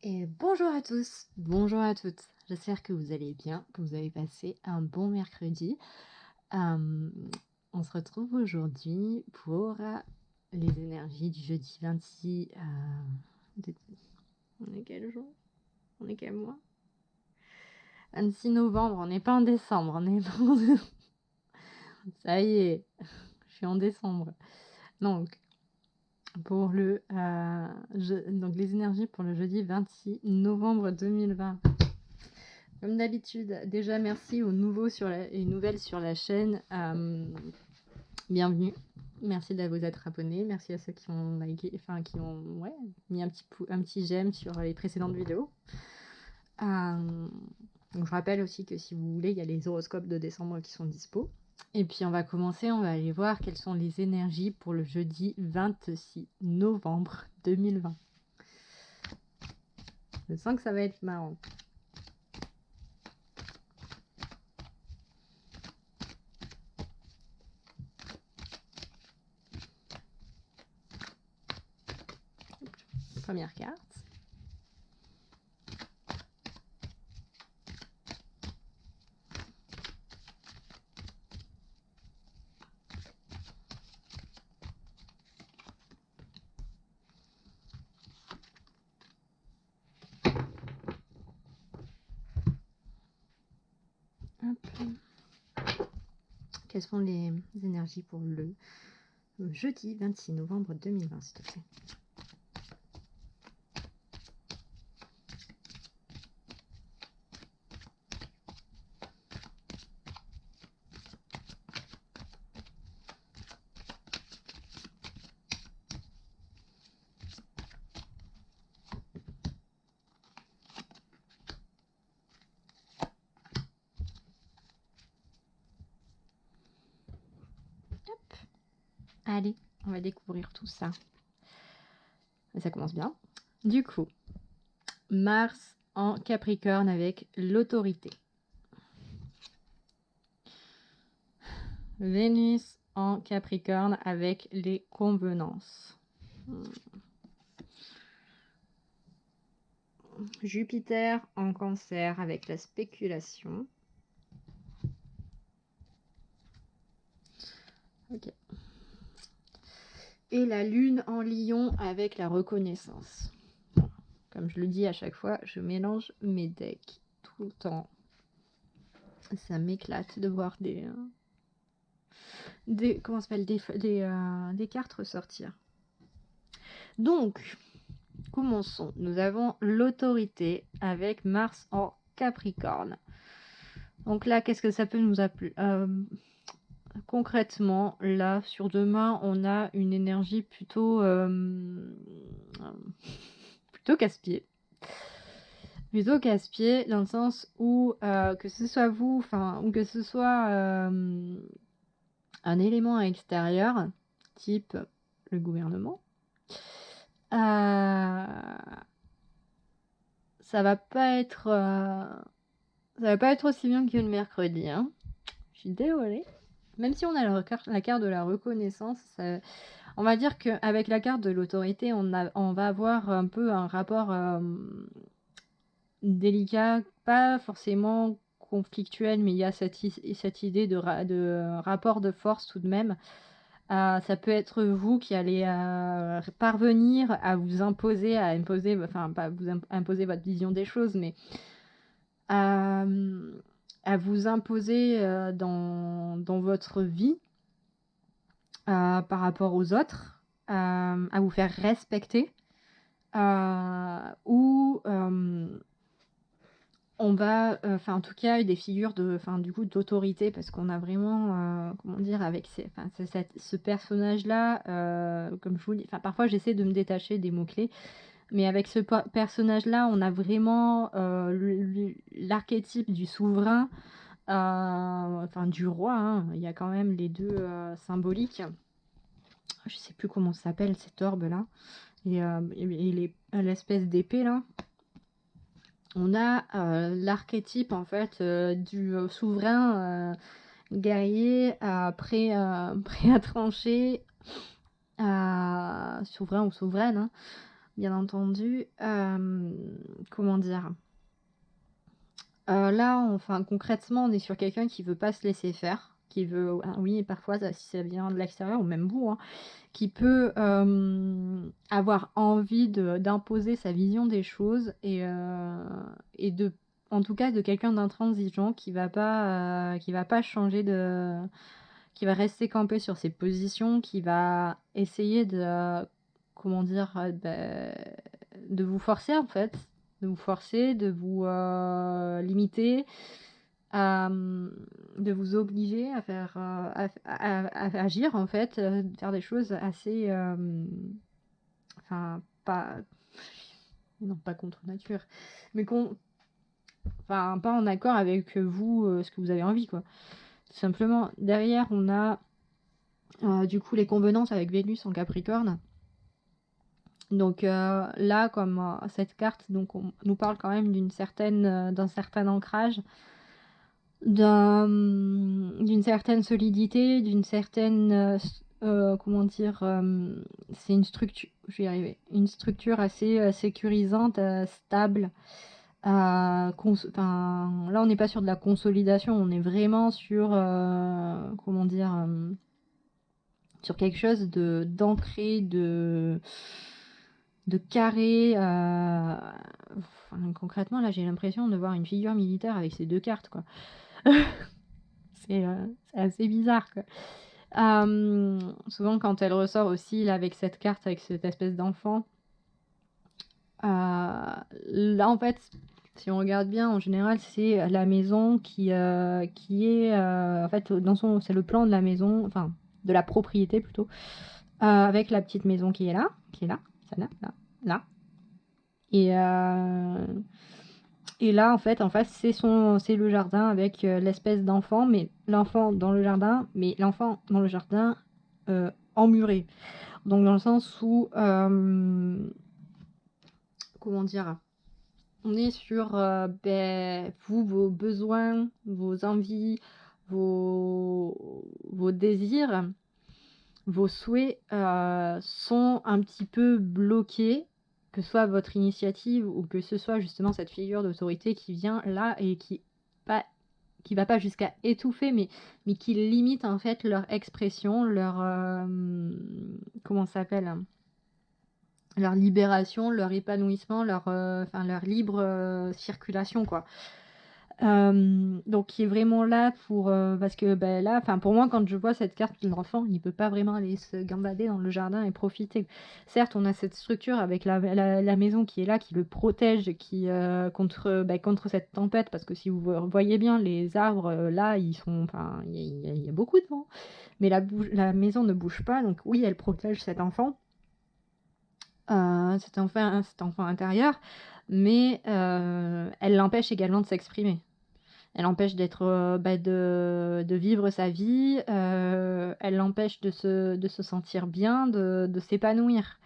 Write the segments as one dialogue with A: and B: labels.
A: Et bonjour à tous, bonjour à toutes. J'espère que vous allez bien, que vous avez passé un bon mercredi. Euh, on se retrouve aujourd'hui pour les énergies du jeudi 26. On est quel jour? On est quel mois? 26 novembre, on n'est pas en décembre, on est Ça y est, je suis en décembre. Donc, donc les énergies pour le jeudi 26 novembre 2020. Comme d'habitude, déjà merci aux nouveaux et nouvelles sur la chaîne. Bienvenue. Merci de vous être abonnés. Merci à ceux qui ont liké, qui ont mis un petit j'aime sur les précédentes vidéos. Donc je rappelle aussi que si vous voulez, il y a les horoscopes de décembre qui sont dispo. Et puis on va commencer, on va aller voir quelles sont les énergies pour le jeudi 26 novembre 2020. Je sens que ça va être marrant. Première carte. Quelles sont les énergies pour le jeudi 26 novembre 2020, s'il te plaît? Allez, on va découvrir tout ça. Et ça commence bien. Du coup, Mars en Capricorne avec l'autorité. Vénus en Capricorne avec les convenances. Jupiter en Cancer avec la spéculation. Ok. Et la Lune en Lion avec la reconnaissance. Bon, comme je le dis à chaque fois, je mélange mes decks tout le temps. Ça m'éclate de voir des cartes ressortir. Donc, commençons. Nous avons l'autorité avec Mars en Capricorne. Donc là, qu'est-ce que ça peut nous appeler concrètement, là, sur demain, on a une énergie plutôt casse-pied. Plutôt casse-pied, dans le sens où, que ce soit vous, ou que ce soit un élément extérieur, type le gouvernement, ça va pas être aussi bien que le mercredi, hein. Je suis désolée. Même si on a la carte de la reconnaissance, on va dire qu'avec la carte de l'autorité, on va avoir un peu un rapport délicat, pas forcément conflictuel, mais il y a cette idée de rapport de force tout de même. Ça peut être vous qui allez parvenir à vous imposer, pas vous imposer votre vision des choses, mais à vous imposer dans votre vie par rapport aux autres, à vous faire respecter, ou on va, en tout cas, des figures d'autorité, parce qu'on a vraiment, avec ce personnage-là, comme je vous dis, parfois j'essaie de me détacher des mots-clés, mais avec ce personnage-là, on a vraiment l'archétype du souverain, du roi, hein. Il y a quand même les deux symboliques. Je sais plus comment ça s'appelle, cet orbe-là. Et l'espèce d'épée, là. On a l'archétype, en fait, du souverain guerrier prêt à trancher, souverain ou souveraine, hein, bien entendu. Comment dire? Là, enfin, concrètement, on est sur quelqu'un qui veut pas se laisser faire, qui veut oui, parfois, si ça vient de l'extérieur ou même vous, hein, qui peut, avoir envie d'imposer sa vision des choses et en tout cas, de quelqu'un d'intransigeant qui va pas changer qui va rester campé sur ses positions, qui va essayer comment dire? De vous forcer, en fait, de vous forcer, de vous, limiter, de vous obliger à faire, à agir, en fait, faire des choses assez, enfin, pas non, pas contre nature, mais enfin, pas en accord avec, vous, ce que vous avez envie, quoi. Tout simplement. Derrière, on a, du coup, les convenances avec Vénus en Capricorne. Donc là, comme, cette carte donc on nous parle quand même d'un certain ancrage, d'une certaine solidité, d'une certaine, comment dire? C'est une structure je vais y arriver, une structure assez, sécurisante, stable, enfin, là, on n'est pas sur de la consolidation, on est vraiment sur, comment dire? Sur quelque chose d'ancré, de carré, enfin, concrètement, là, j'ai l'impression de voir une figure militaire avec ces 2 cartes, quoi. C'est assez bizarre, quoi. Souvent quand elle ressort aussi là avec cette carte, avec cette espèce d'enfant, là, en fait, si on regarde bien, en général, c'est la maison qui est, en fait, c'est le plan de la maison, enfin, de la propriété plutôt, avec la petite maison qui est là, celle-là, là, là et et là, en fait, en face, c'est le jardin avec, l'espèce d'enfant, mais l'enfant dans le jardin, emmuré. Donc dans le sens où, comment dire? On est sur, vous, vos besoins, vos envies, vos désirs, vos souhaits, sont un petit peu bloqués, que ce soit votre initiative ou que ce soit justement cette figure d'autorité qui vient là et pas qui va pas jusqu'à étouffer, mais qui limite en fait leur expression, comment ça s'appelle? Leur libération, leur épanouissement, enfin leur libre, circulation, quoi. Donc qui est vraiment là pour, parce que, là, enfin pour moi quand je vois cette carte, l'enfant il peut pas vraiment aller se gambader dans le jardin et profiter. Certes, on a cette structure avec la maison qui est là, qui le protège, contre cette tempête parce que si vous voyez bien les arbres, là ils sont enfin il y a beaucoup de vent, mais la maison ne bouge pas donc oui, elle protège cet enfant intérieur, mais elle l'empêche également de s'exprimer. Elle l'empêche d'être, de vivre sa vie, elle l'empêche de se sentir bien, de s'épanouir.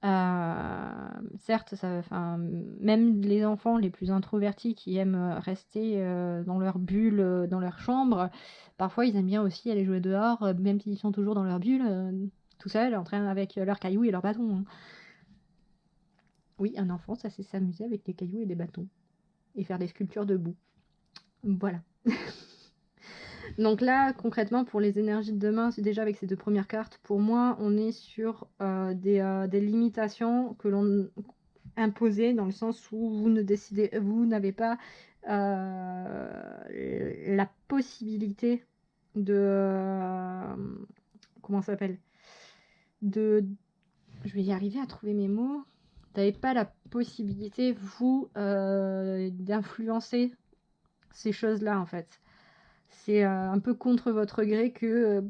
A: Certes, enfin, même les enfants les plus introvertis qui aiment, rester, dans leur bulle, dans leur chambre, parfois ils aiment bien aussi aller jouer dehors, même s'ils sont toujours dans leur bulle, tout seuls, en train avec, leurs cailloux et leurs bâtons, hein. Oui, un enfant, ça c'est s'amuser avec des cailloux et des bâtons et faire des sculptures de boue. Voilà. Donc là, concrètement, pour les énergies de demain, c'est déjà avec ces 2 premières cartes, pour moi, on est sur, des limitations que l'on imposées dans le sens où vous n'avez pas, la possibilité de, comment ça s'appelle? De Je vais y arriver à trouver mes mots. Vous n'avez pas la possibilité, vous, d'influencer ces choses-là, en fait. C'est, un peu contre votre gré que,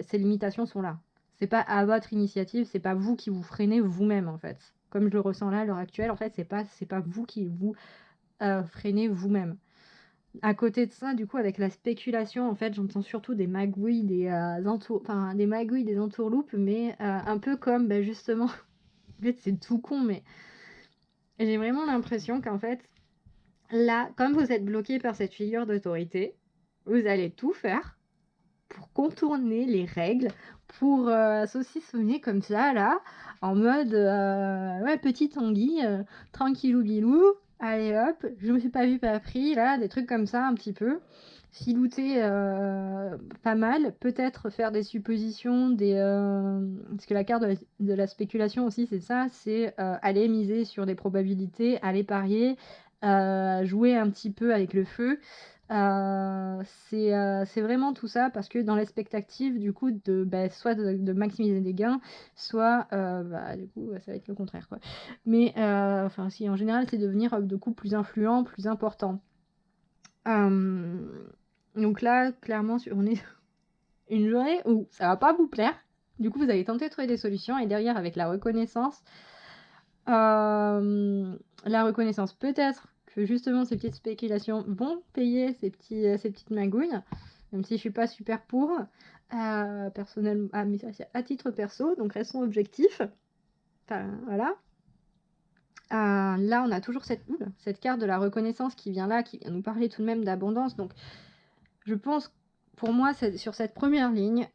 A: ces limitations sont là. C'est pas à votre initiative, c'est pas vous qui vous freinez vous-même, en fait. Comme je le ressens là, à l'heure actuelle, en fait, c'est pas vous qui vous, freinez vous-même. À côté de ça, du coup, avec la spéculation, en fait, j'entends surtout des magouilles, des magouilles, des entourloupes, mais, un peu comme, justement, en fait, c'est tout con, mais j'ai vraiment l'impression qu'en fait, là, comme vous êtes bloqué par cette figure d'autorité, vous allez tout faire pour contourner les règles, pour saucissonner comme ça là, en mode ouais, petite anguille, tranquillou bilou, allez hop, je me suis pas vu pas pris là, des trucs comme ça un petit peu. Filouter pas mal, peut-être faire des suppositions, parce que la carte de la spéculation aussi c'est ça, c'est aller miser sur des probabilités, aller parier, jouer un petit peu avec le feu. C'est vraiment tout ça parce que dans l'expectative du coup soit de maximiser des gains, soit du coup ça va être le contraire quoi. Mais enfin si en général c'est devenir de coup plus influent, plus important. Donc là clairement on est une journée où ça va pas vous plaire. Du coup vous allez tenter de trouver des solutions et derrière avec la reconnaissance peut-être que justement ces petites spéculations vont payer ces petites magouilles, même si je suis pas super pour personnellement, mais à titre perso, donc restons objectifs. Enfin, voilà. Là on a toujours cette carte de la reconnaissance qui vient là, qui vient nous parler tout de même d'abondance, donc je pense pour moi, sur cette première ligne,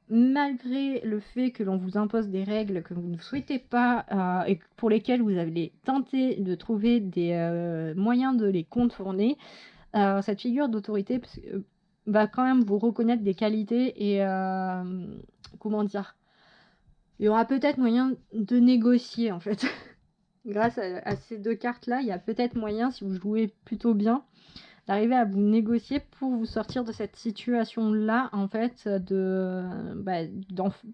A: malgré le fait que l'on vous impose des règles que vous ne souhaitez pas et pour lesquelles vous allez tenter de trouver des moyens de les contourner, cette figure d'autorité va quand même vous reconnaître des qualités et comment dire, il y aura peut-être moyen de négocier en fait. Grâce à ces deux cartes-là, il y a peut-être moyen, si vous jouez plutôt bien, d'arriver à vous négocier pour vous sortir de cette situation-là, en fait,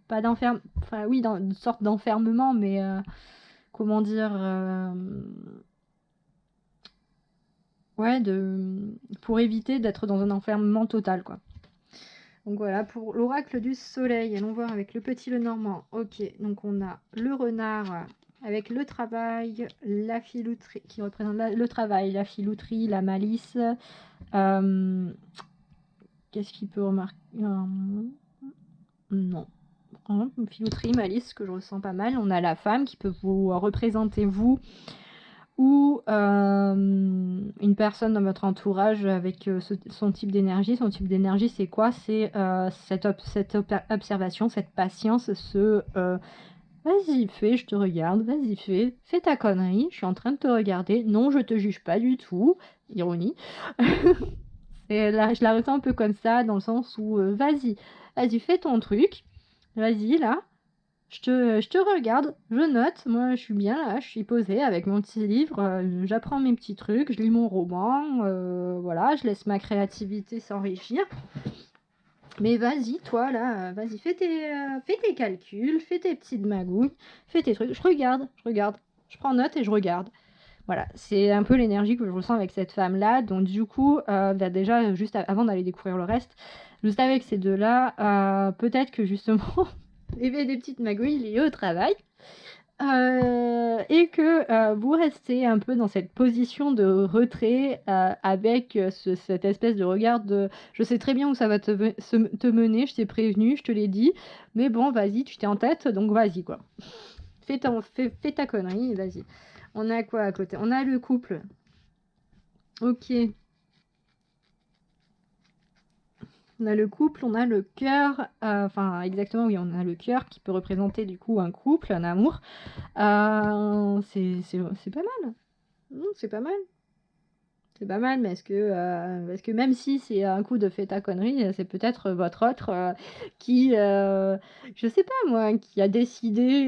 A: pas d'enfermement, enfin oui, dans une sorte d'enfermement, mais comment dire, ouais, pour éviter d'être dans un enfermement total, quoi. Donc voilà, pour l'oracle du soleil, allons voir avec le petit Lenormand. Ok, donc on a le renard avec le travail, la filouterie, qui représente le travail, la filouterie, la malice. Qu'est-ce qu'il peut remarquer Non. Filouterie, malice, que je ressens pas mal. On a la femme qui peut vous représenter vous ou une personne dans votre entourage avec son type d'énergie. Son type d'énergie, c'est quoi? C'est cette observation, cette patience, vas-y, fais, je te regarde, vas-y, fais ta connerie, je suis en train de te regarder. Non, je te juge pas du tout. Ironie. Et là, je la ressens un peu comme ça, dans le sens où vas-y, fais ton truc. Vas-y, là. Je te regarde, je note. Moi, je suis bien là, je suis posée avec mon petit livre. J'apprends mes petits trucs, je lis mon roman. Voilà, je laisse ma créativité s'enrichir. Mais vas-y, toi, là, vas-y, fais tes calculs, fais tes petites magouilles, fais tes trucs. Je regarde. Je prends note et je regarde. Voilà, c'est un peu l'énergie que je ressens avec cette femme-là. Donc du coup, déjà, juste avant d'aller découvrir le reste, juste avec ces deux-là, peut-être que justement, il y avait des petites magouilles liées au travail. Et que vous restez un peu dans cette position de retrait avec cette espèce de regard de je sais très bien où ça va te mener, je t'ai prévenu, je te l'ai dit, mais bon, vas-y, tu t'es en tête, donc vas-y quoi. Fais ta connerie, vas-y. On a quoi à côté? On a le couple. Ok. On a le couple, on a le cœur. Enfin, exactement, oui, on a le cœur qui peut représenter du coup un couple, un amour. C'est pas mal. C'est pas mal. C'est pas mal, mais est-ce que même si c'est un coup de fait ta connerie, c'est peut-être votre autre qui, je sais pas moi, qui a décidé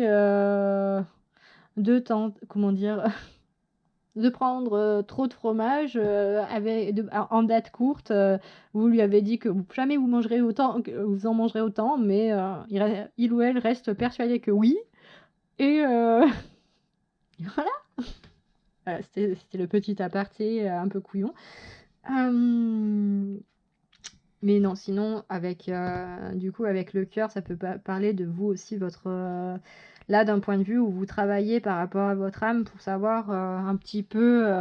A: comment dire, de prendre trop de fromage en date courte. Vous lui avez dit que jamais vous mangerez autant, que vous en mangerez autant, mais il ou elle reste persuadé que oui. Et voilà. Voilà, c'était le petit aparté un peu couillon. Mais non, sinon, du coup, avec le cœur, ça peut parler de vous aussi, là, d'un point de vue où vous travaillez par rapport à votre âme pour savoir un petit peu.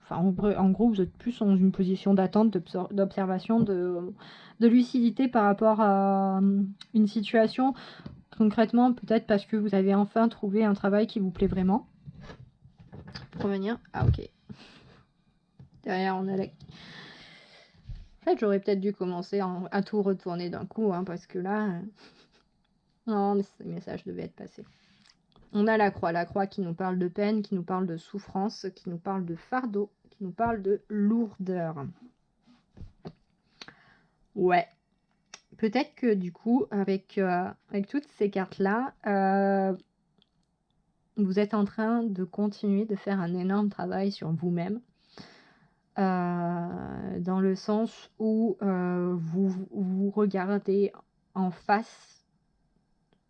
A: En gros, vous êtes plus dans une position d'attente, d'observation, de lucidité par rapport à une situation. Concrètement, peut-être parce que vous avez enfin trouvé un travail qui vous plaît vraiment. Pour revenir. Ah, ok. Derrière, on a En fait, j'aurais peut-être dû commencer à tout retourner d'un coup, hein, parce que là, non, mais ces messages devaient être passés. On a la croix qui nous parle de peine, qui nous parle de souffrance, qui nous parle de fardeau, qui nous parle de lourdeur. Ouais. Peut-être que du coup, avec toutes ces cartes-là, vous êtes en train de continuer de faire un énorme travail sur vous-même. Dans le sens où vous regardez en face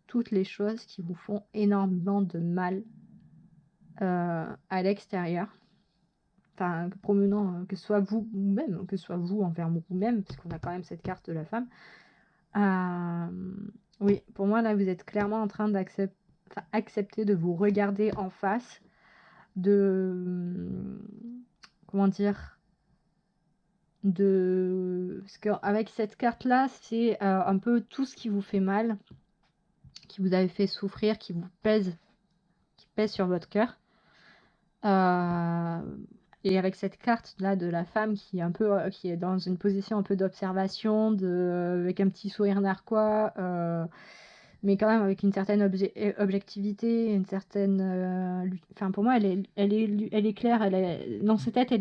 A: toutes les choses qui vous font énormément de mal à l'extérieur. Enfin, promenant, que ce soit vous-même, que ce soit vous envers vous-même, parce qu'on a quand même cette carte de la femme. Oui, pour moi, là, vous êtes clairement en train d'accepter de vous regarder en face, comment dire, parce qu'avec cette carte-là, c'est un peu tout ce qui vous fait mal, qui vous avait fait souffrir, qui pèse sur votre cœur. Et avec cette carte-là de la femme qui est un peu, qui est dans une position un peu d'observation, avec un petit sourire narquois, mais quand même avec une certaine objectivité, une certaine, enfin pour moi elle est claire, dans sa tête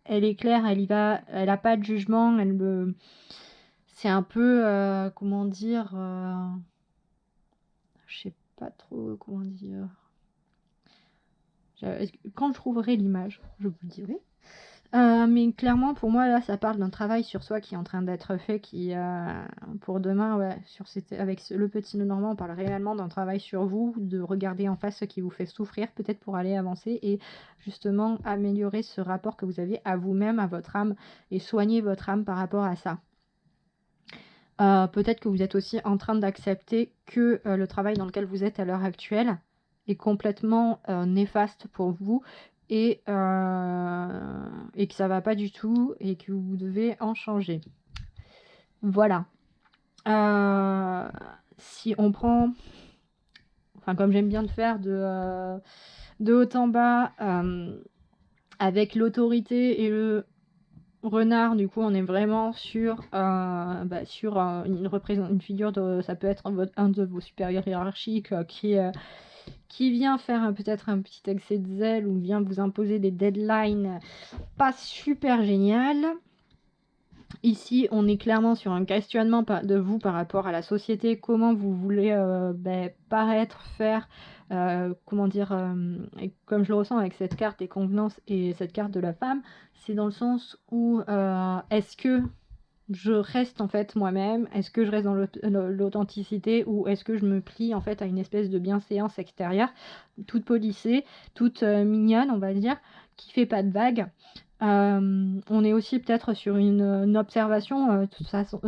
A: elle est claire, elle y va, elle a pas de jugement, c'est un peu, comment dire, je sais pas trop comment dire. Quand je trouverai l'image, je vous le dirai. Mais clairement, pour moi, là, ça parle d'un travail sur soi qui est en train d'être fait, pour demain, ouais, avec le petit nœud normand, on parle réellement d'un travail sur vous, de regarder en face ce qui vous fait souffrir, peut-être pour aller avancer et justement améliorer ce rapport que vous avez à vous-même, à votre âme, et soigner votre âme par rapport à ça. Peut-être que vous êtes aussi en train d'accepter que le travail dans lequel vous êtes à l'heure actuelle est complètement néfaste pour vous et que ça va pas du tout et que vous devez en changer. Voilà. Si on prend, enfin comme j'aime bien le faire de haut en bas, avec l'autorité et le renard, du coup, on est vraiment sur une figure ça peut être un de vos supérieurs hiérarchiques qui vient faire peut-être un petit excès de zèle ou vient vous imposer des deadlines pas super géniales. Ici, on est clairement sur un questionnement de vous par rapport à la société, comment vous voulez paraître, faire, comment dire, et comme je le ressens avec cette carte des convenances et cette carte de la femme, c'est dans le sens où est-ce que je reste en fait moi-même, est-ce que je reste dans l'authenticité ou est-ce que je me plie en fait à une espèce de bienséance extérieure, toute polissée, toute mignonne on va dire, qui fait pas de vagues. On est aussi peut-être sur une observation, de toute façon,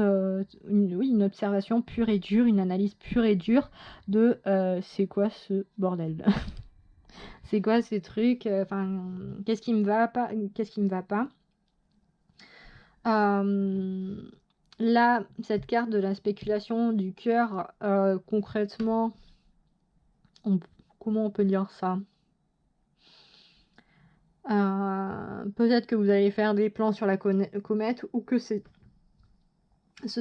A: une observation pure et dure, une analyse pure et dure de c'est quoi ce bordel c'est quoi ces trucs, enfin qu'est-ce qui me va pas, qu'est-ce qui me va pas. Là, cette carte de la spéculation du cœur, concrètement, comment on peut dire ça? Peut-être que vous allez faire des plans sur la comète ou que ce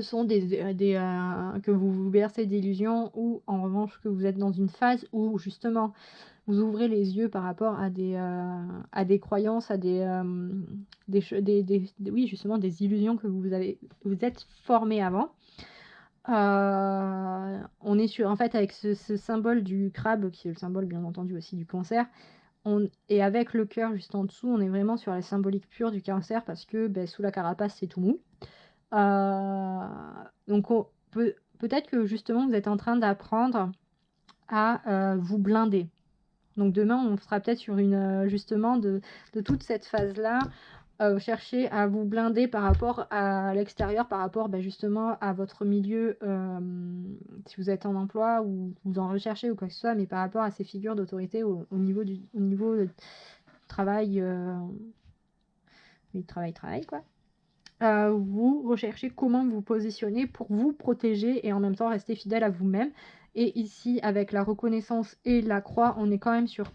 A: sont que vous vous bercez d'illusions ou en revanche que vous êtes dans une phase où justement vous ouvrez les yeux par rapport à des croyances, oui, justement des illusions que vous êtes formé avant. On est en fait avec ce symbole du crabe qui est le symbole bien entendu aussi du cancer. Et avec le cœur juste en dessous, on est vraiment sur la symbolique pure du cancer parce que sous la carapace c'est tout mou. Donc peut-être que justement vous êtes en train d'apprendre à vous blinder. Donc demain on sera peut-être sur justement de toute cette phase-là, chercher à vous blinder par rapport à l'extérieur, par rapport justement à votre milieu, si vous êtes en emploi ou vous en recherchez ou quoi que ce soit, mais par rapport à ces figures d'autorité au niveau du travail, du travail quoi. Vous recherchez comment vous positionner pour vous protéger et en même temps rester fidèle à vous-même. Et ici, avec la reconnaissance et la croix, on est quand même sur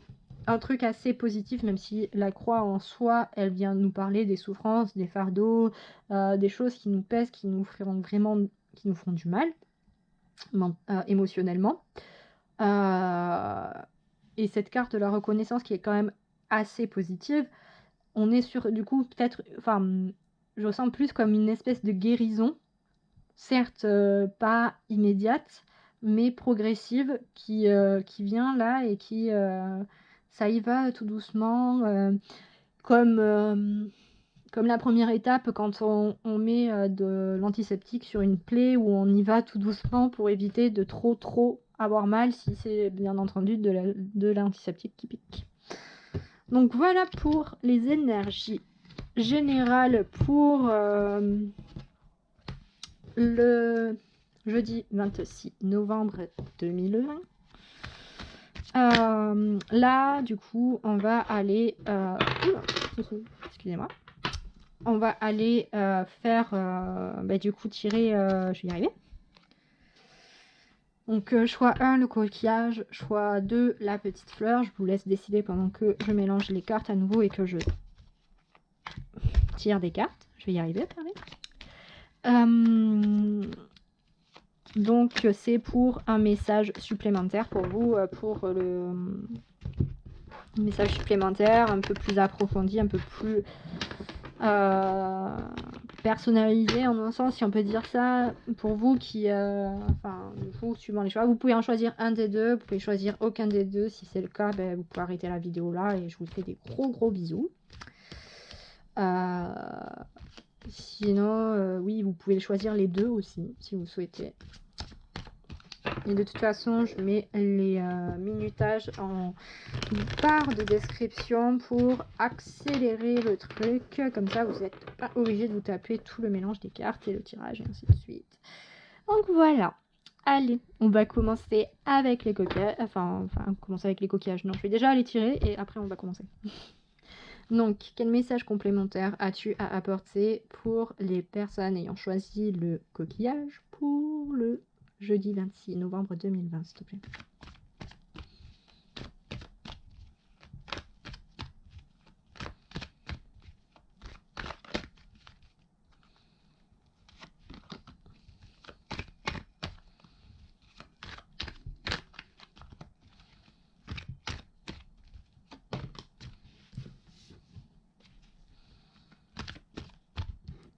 A: un truc assez positif, même si la croix en soi, elle vient nous parler des souffrances, des fardeaux, des choses qui nous pèsent, qui nous feront vraiment, qui nous font du mal, émotionnellement. Et cette carte de la reconnaissance qui est quand même assez positive, on est sur, du coup, peut-être, enfin, je ressens plus comme une espèce de guérison, certes pas immédiate, mais progressive, qui vient là et qui, ça y va tout doucement, comme la première étape quand on met de l'antiseptique sur une plaie, où on y va tout doucement pour éviter de trop avoir mal, si c'est bien entendu de l'antiseptique qui pique. Donc voilà pour les énergies générales pour le jeudi 26 novembre 2020. Là, du coup, on va aller... excusez-moi. On va aller faire... du coup, tirer... je vais y arriver. Donc, choix 1, le coquillage. Choix 2, la petite fleur. Je vous laisse décider pendant que je mélange les cartes à nouveau et que je tire des cartes. Je vais y arriver à parler. Donc, c'est pour un message supplémentaire pour vous, pour le message supplémentaire, un peu plus approfondi, un peu plus personnalisé, en un sens, si on peut dire ça, pour vous qui, enfin, vous, suivant les choix, vous pouvez en choisir un des deux, vous pouvez choisir aucun des deux. Si c'est le cas, vous pouvez arrêter la vidéo là et je vous fais des gros bisous. Sinon, oui, vous pouvez choisir les deux aussi, si vous souhaitez. Et de toute façon, je mets les minutages en barre de description pour accélérer le truc. Comme ça, vous n'êtes pas obligé de vous taper tout le mélange des cartes et le tirage et ainsi de suite. Donc voilà. Allez, on va commencer avec les coquillages. Enfin, commencer avec les coquillages. Non, je vais déjà les tirer et après on va commencer. Donc, quel message complémentaire as-tu à apporter pour les personnes ayant choisi le coquillage pour le jeudi 26 novembre 2020, s'il te plaît?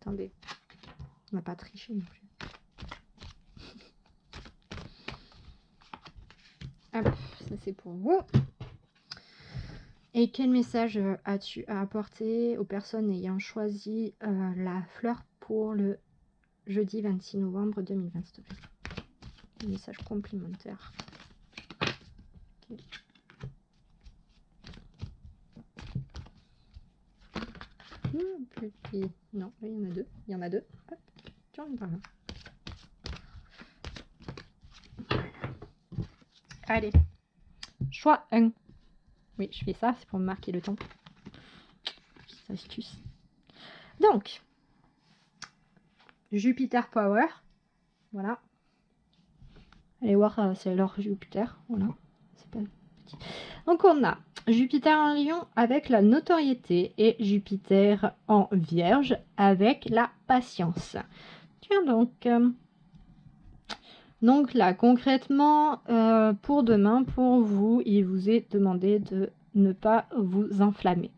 A: Attendez, on va pas tricher non plus. Hop, ça c'est pour vous. Et quel message as-tu à apporter aux personnes ayant choisi la fleur pour le jeudi 26 novembre 2020, s'il te plaît? Un message complémentaire. Okay. Petit... Non, là, il y en a deux. Il y en a deux. Hop, tu en par là. Allez. Choix 1. Oui, je fais ça, c'est pour me marquer le temps. Petite astuce. Donc, Jupiter Power. Voilà. Allez voir, c'est leur Jupiter. Voilà. C'est pas petit. Donc, on a Jupiter en Lion avec la notoriété et Jupiter en Vierge avec la patience. Tiens donc. Donc là, concrètement, pour demain, pour vous, il vous est demandé de ne pas vous enflammer.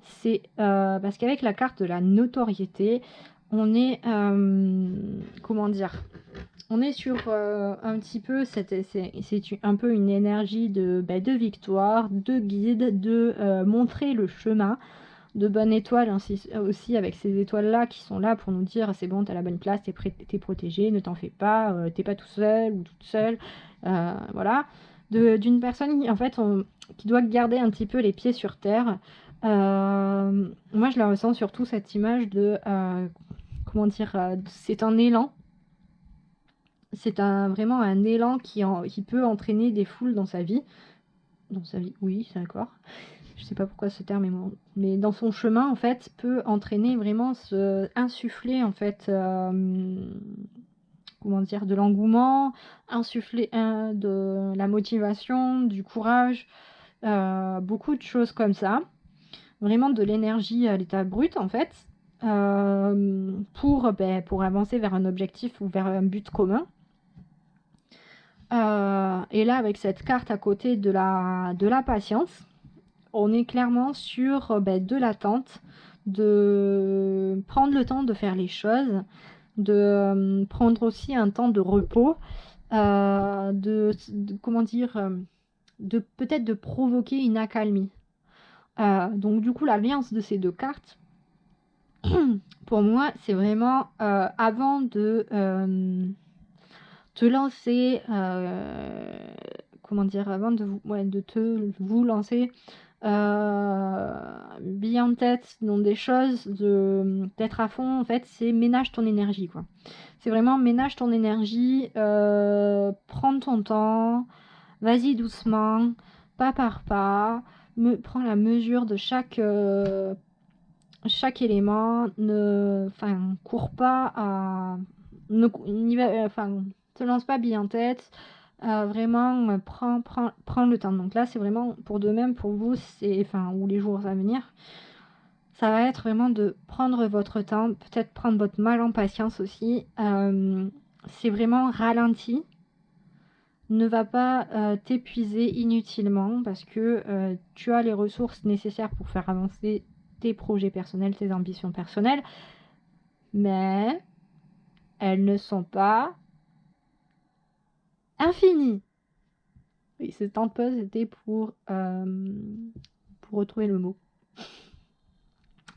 A: C'est parce qu'avec la carte de la notoriété, on est, comment dire, on est sur un petit peu, c'est un peu une énergie de victoire, de guide, de montrer le chemin, de bonne étoile, ainsi aussi avec ces étoiles-là qui sont là pour nous dire c'est bon, t'as la bonne place, t'es protégé, ne t'en fais pas, t'es pas tout seul ou toute seule, voilà. D'une personne qui, en fait, qui doit garder un petit peu les pieds sur terre. Moi, je la ressens surtout cette image de, comment dire, c'est un élan. C'est vraiment un élan qui peut entraîner des foules dans sa vie. Dans sa vie, oui, c'est d'accord. Je sais pas pourquoi ce terme est bon. Mais dans son chemin, en fait, peut entraîner vraiment insuffler, en fait, comment dire, de l'engouement, insuffler de la motivation, du courage, beaucoup de choses comme ça. Vraiment de l'énergie à l'état brut, en fait, pour avancer vers un objectif ou vers un but commun. Et là, avec cette carte à côté de la patience, on est clairement sur de l'attente, de prendre le temps de faire les choses, de prendre aussi un temps de repos, comment dire, de peut-être de provoquer une accalmie. Donc du coup, l'alliance de ces deux cartes, pour moi, c'est vraiment avant de te lancer, comment dire, avant de vous lancer bien en tête dans des choses, d'être à fond, en fait, c'est ménage ton énergie, quoi. C'est vraiment ménage ton énergie, prends ton temps, vas-y doucement, pas par pas, prends la mesure de chaque élément, cours pas à, te lance pas bien en tête, vraiment, prends le temps. Donc là, c'est vraiment pour demain, pour vous, ou les jours à venir, ça va être vraiment de prendre votre temps, peut-être prendre votre mal en patience aussi. C'est vraiment ralenti. Ne va pas t'épuiser inutilement parce que tu as les ressources nécessaires pour faire avancer tes projets personnels, tes ambitions personnelles, mais elles ne sont pas infinies. Oui, ce temps de pause était pour retrouver le mot.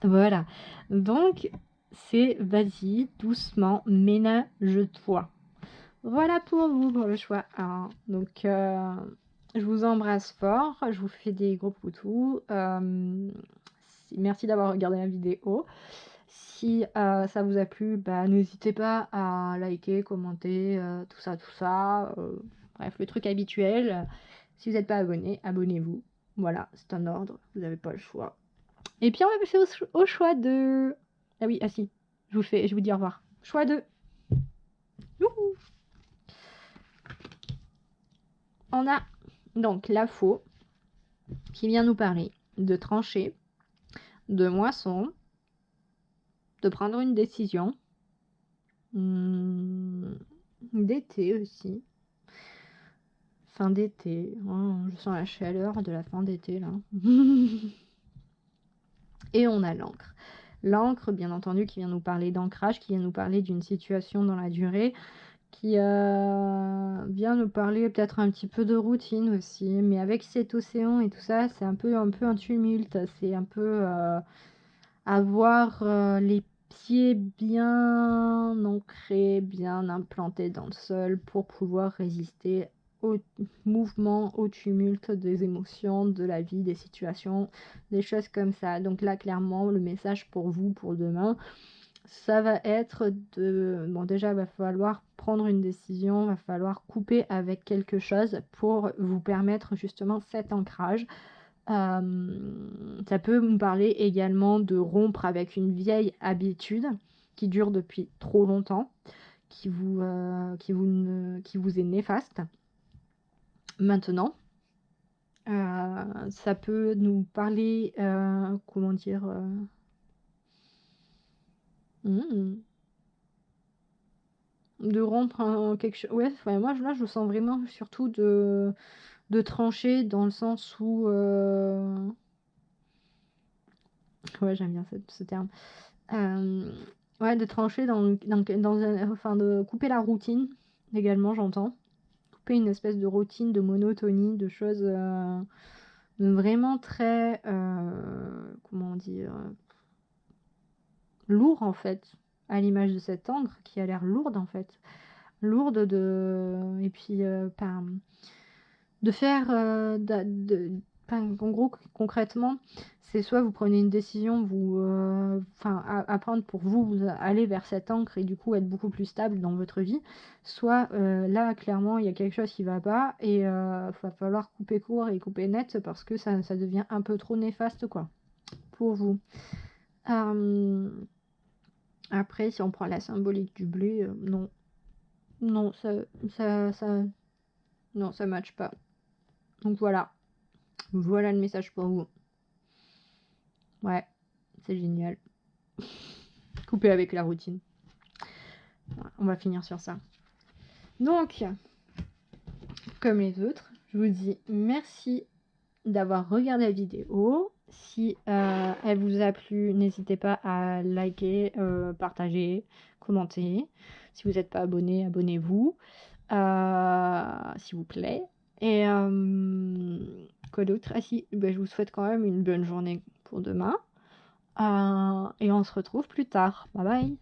A: Voilà. Donc, c'est vas-y, doucement, ménage-toi. Voilà pour vous, pour le choix 1. Donc, je vous embrasse fort. Je vous fais des gros poutous. Merci d'avoir regardé la vidéo. Si ça vous a plu, n'hésitez pas à liker, commenter, tout ça, tout ça. Bref, le truc habituel. Si vous n'êtes pas abonné, abonnez-vous. Voilà, c'est un ordre. Vous n'avez pas le choix. Et puis on va passer au choix de... Ah oui, si. Je vous dis au revoir. Choix de... Youhou. On a donc la faux qui vient nous parler de trancher, de moisson, de prendre une décision, d'été aussi. Fin d'été. Oh, je sens la chaleur de la fin d'été là. Et on a l'encre. L'encre, bien entendu, qui vient nous parler d'ancrage, qui vient nous parler d'une situation dans la durée, qui vient nous parler peut-être un petit peu de routine aussi. Mais avec cet océan et tout ça, c'est un peu un tumulte. C'est un peu avoir les pieds bien ancrés, bien implantés dans le sol pour pouvoir résister au mouvement, au tumulte des émotions, de la vie, des situations, des choses comme ça. Donc là, clairement, le message pour vous, pour demain, ça va être de... Bon, déjà, il va falloir prendre une décision, il va falloir couper avec quelque chose pour vous permettre justement cet ancrage. Ça peut me parler également de rompre avec une vieille habitude qui dure depuis trop longtemps, qui vous est néfaste. Maintenant, ça peut nous parler, comment dire, de rompre quelque chose. Ouais, moi là, je sens vraiment surtout de trancher dans le sens où ouais, j'aime bien ce terme. Ouais, de trancher de couper la routine également, j'entends. Couper une espèce de routine, de monotonie, de choses vraiment très, comment dire, lourd en fait, à l'image de cette encre qui a l'air lourde en fait. Lourde et puis, de faire, en gros, concrètement, c'est soit vous prenez une décision, à prendre pour vous aller vers cette encre et du coup être beaucoup plus stable dans votre vie, soit là, clairement, il y a quelque chose qui va pas et va falloir couper court et couper net parce que ça devient un peu trop néfaste, quoi, pour vous. Après, si on prend la symbolique du blé, non. Non, non, ça matche pas. Donc voilà. Voilà le message pour vous. Ouais, c'est génial. Couper avec la routine. Voilà, on va finir sur ça. Donc, comme les autres, je vous dis merci d'avoir regardé la vidéo. Si elle vous a plu, n'hésitez pas à liker, partager, commenter. Si vous n'êtes pas abonné, abonnez-vous, s'il vous plaît. Et quoi d'autre? Ah si, ben, je vous souhaite quand même une bonne journée pour demain. Et on se retrouve plus tard. Bye bye.